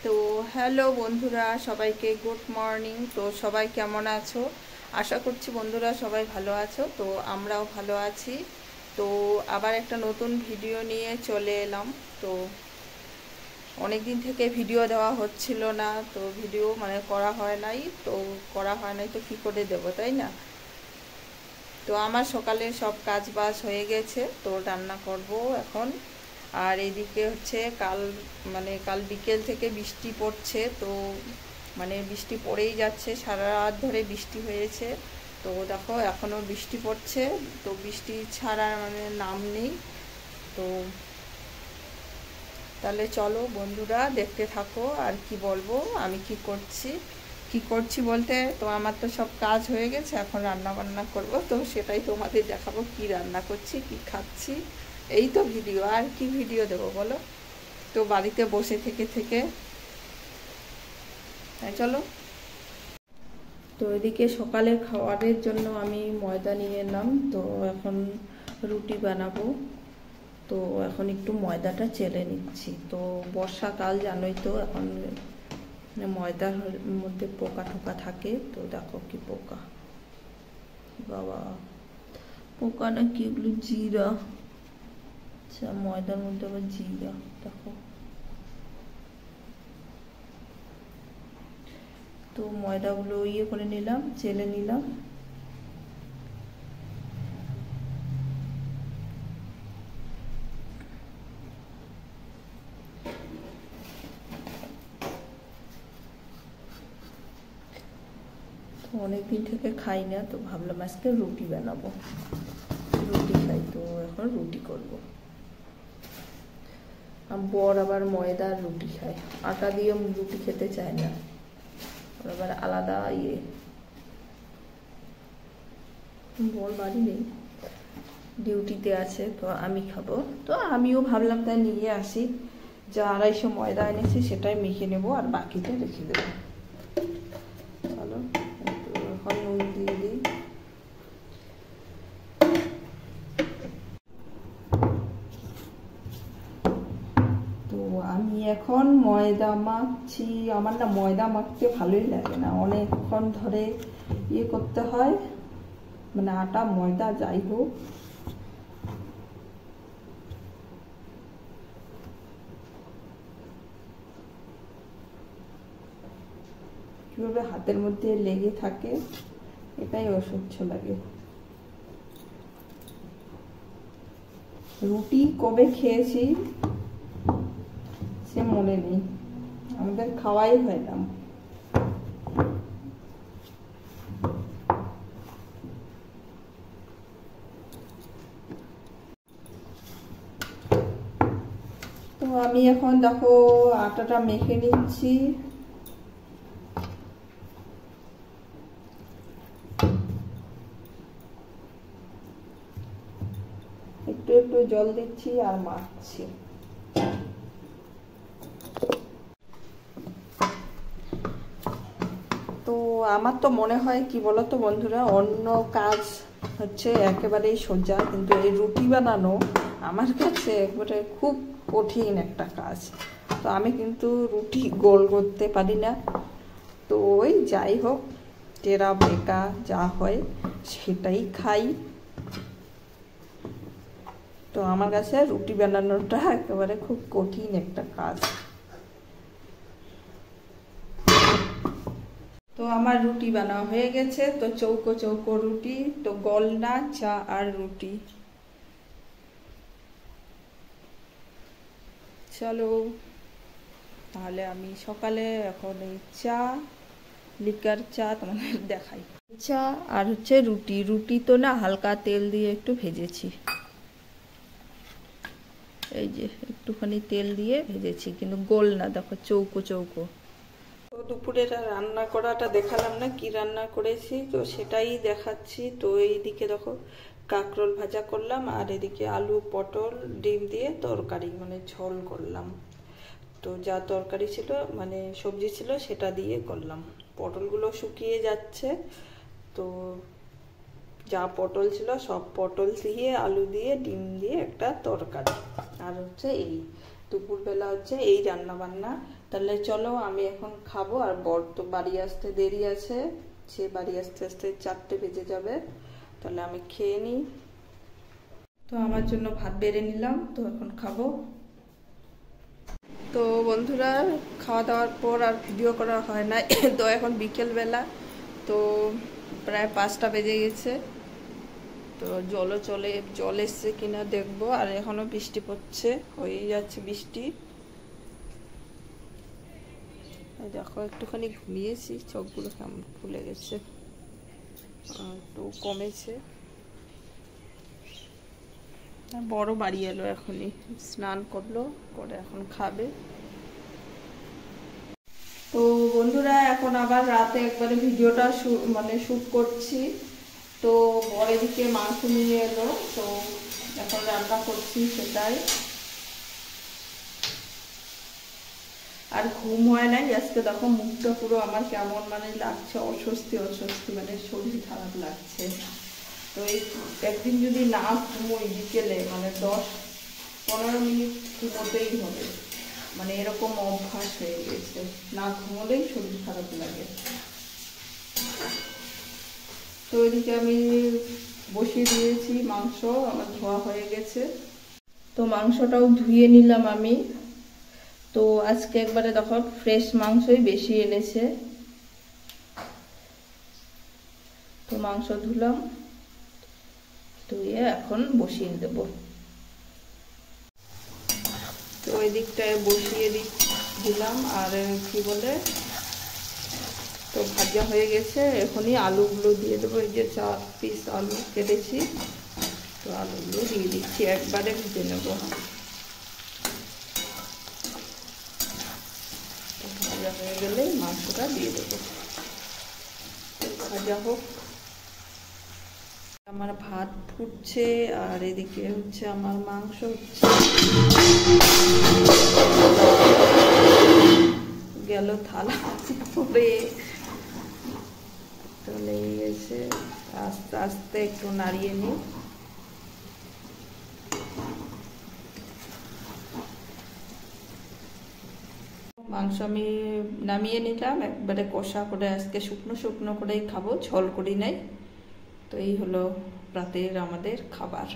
তো হ্যালো বন্ধুরা, সবাইকে গুড মর্নিং। তো সবাই কেমন আছো? আশা করছি বন্ধুরা সবাই ভালো আছো। তো আমরাও ভালো আছি। তো আবার একটা নতুন ভিডিও নিয়ে চলে এলাম। তো অনেক দিন থেকে ভিডিও দেওয়া হচ্ছিল না, তো ভিডিও করা হয় নাই। তো করা হয় নাই তো কী করে দেবো, তাই না? তো আমার সকালে সব কাজ বাজ হয়ে গেছে, তো রান্না করব এখন। আর এদিকে হচ্ছে কাল বিকেল থেকে বৃষ্টি পড়ছে। তো বৃষ্টি পড়েই যাচ্ছে, সারা রাত ধরে বৃষ্টি হয়েছে। তো দেখো এখনও বৃষ্টি পড়ছে, তো বৃষ্টি ছাড়ার নাম নেই। তো তাহলে চলো বন্ধুরা দেখতে থাকো। আর কি বলবো, আমি কি করছি বলতে, তো আমার তো সব কাজ হয়ে গেছে, এখন রান্না বান্না করব। তো সেটাই তোমাদের দেখাবো, কি রান্না করছি, কি খাচ্ছি। এই তো ভিডিও, আর কি ভিডিও দেবো বলো? তো বাড়িতে বসে থেকে চলো। তো এদিকে সকালে খাবারের জন্য আমি ময়দা নিয়ে এলাম। তো এখন রুটি বানাবো। তো এখন একটু ময়দাটা চেলে নিচ্ছি। তো বর্ষাকাল জানোই তো, এখন ময়দার মধ্যে পোকা টোকা থাকে। তো দেখো কি পোকা, বাবা পোকা না কি, এগুলো জিরা। আচ্ছা, ময়দার মধ্যে আবার জিরা, দেখো। তো ময়দাগুলো করে নিলাম, চেলে নিলাম। তো অনেকদিন থেকে খাই না, তো ভাবলাম আজকে রুটি বানাবো, রুটি খাই। তো এখন রুটি করব। বর আবার ময়দার রুটি খায়, আটা দিয়ে রুটি খেতে চায় না, আবার আলাদা বর বাড়ি নেই, ডিউটিতে আছে। তো আমি খাবো। তো আমিও ভাবলাম তাই নিয়ে আসি, যা 250 ময়দা এনেছি সেটাই মেখে নেবো, আর বাকিটা রেখে দেবো। চলো এখন নুন দিয়ে দিই। তো আমি এখন ময়দা মাখছি। আমার না ময়দা মাখতে ভালোই লাগে না, অনেকক্ষণ ধরে করতে হয়, আটা ময়দা যাই হোক। কিভাবে হাতের মধ্যে লেগে থাকে, এটাই অসহ্য লাগে। রুটি কবে খেয়েছি সে মনে নেই, আমাদের খাওয়াই হয় না। তো আমি এখন দেখো আটাটা মেখে নিচ্ছি। একটু একটু জল দিচ্ছি আর মাখছি। তো আমার তো মনে হয় কি বলতো বন্ধুরা, অন্য কাজ হচ্ছে একেবারেই সোজা, কিন্তু এই রুটি বানানো আমার কাছে একবারে খুব কঠিন একটা কাজ। তো আমি কিন্তু রুটি গোল করতে পারি না। তো ওই যাই হোক, টেরা বেঁকা যা হয় সেটাই খাই। তো আমার কাছে রুটি বানানোটা একেবারে খুব কঠিন একটা কাজ। তো আমার রুটি বানানো হয়ে গেছে। তো চৌকো চৌকো রুটি, তো গলনা চা আর রুটি। চলো তাহলে আমি সকালে এখন এই চা, লিকার চা তোমাদের দেখাই। চা আর হচ্ছে রুটি। রুটি তো না হালকা তেল দিয়ে একটু ভেজেছি, এই যে একটুখানি তেল দিয়ে ভেজেছি, কিন্তু গোল না, দেখো চৌকো চৌকো। তো দুপুরে রান্না করাটা দেখালাম না, কি রান্না করেছি, তো সেটাই দেখাচ্ছি। তো এইদিকে দেখো কাঁকরোল ভাজা করলাম, আর এদিকে আলু পটল ডিম দিয়ে তরকারি, ঝোল করলাম। তো যা তরকারি ছিল সবজি ছিল সেটা দিয়ে করলাম। পটলগুলো শুকিয়ে যাচ্ছে, তো যা পটল ছিল সব পটল দিয়ে আলু দিয়ে ডিম দিয়ে একটা তরকারি। আর হচ্ছে এই দুপুরবেলা হচ্ছে এই রান্না বান্না তাহলে চলো আমি এখন খাবো, আর বর তো বাড়ি আসতে দেরি আছে, সে বাড়ি আসতে আসতে 4টে বেজে যাবে। তাহলে আমি খেয়ে নিই। তো আমার জন্য ভাত বেড়ে নিলাম, তো এখন খাবো। তো বন্ধুরা, খাওয়া দাওয়ার পর আর ভিডিও করা হয় না। তো এখন বিকেলবেলা, তো প্রায় 5টা বেজে গেছে। তো জল এসছে কিনা দেখবো। আর এখনো বৃষ্টি পড়ছে, হয়েই যাচ্ছে বৃষ্টি। দেখো একটুখানি ঘুমিয়েছি, চোখগুলো কেমন ফুলে গেছে, একটু কমেছে। বড় বাড়ি এলো, এখনই স্নান করলো, করে এখন খাবে। তো বন্ধুরা, এখন আবার রাতে একবারে ভিডিওটা শুট করছি। তো বরের দিকে মাংস নিয়ে এলো, তো এখন রান্না করছি সেটাই। আর ঘুম হয় নাই আজকে, দেখো মুখটা পুরো আমার কেমন লাগছে, অস্বস্তি, মানে শরীর খারাপ লাগছে। তো এই একদিন যদি না ঘুমোই বিকেলে, 10-15 মিনিট ঘুমোতেই হবে, এরকম অভ্যাস হয়ে গেছে, না ঘুমোলেই শরীর খারাপ লাগে। তো এদিকে আমি বসিয়ে দিয়েছি মাংস, আমার ধোয়া হয়ে গেছে। তো মাংসটাও ধুয়ে নিলাম আমি। তো আজকে একবারে দেখো ফ্রেশ মাংসই বেশি এনেছে। তো মাংস ধুলাম, ধুয়ে এখন বসিয়ে দেব। তো ওই দিকটায় বসিয়ে দিলাম। আর কি বলে, তো ভাজা হয়ে গেছে, এখনই আলুগুলো দিয়ে দেবো। এই যে 4 পিস আলু কেটেছি, তো আলুগুলো দিয়ে দিচ্ছি, একবারে ভেজে নেব। ভাজা হয়ে গেলে মাংসটা দিয়ে দেবো, ভাজা হোক। আমার ভাত ফুটছে, আর এদিকে হচ্ছে আমার মাংস হচ্ছে। গেল থালা পরে, তো লেগে গেছে। আস্তে আস্তে একটু নাড়িয়ে নিই। মাংস আমি নামিয়ে নিলাম, একবারে কষা করে, আজকে শুকনো শুকনো করেই খাবো, ঝোল করি নাই। তো এই হলো রাতের আমাদের খাবার।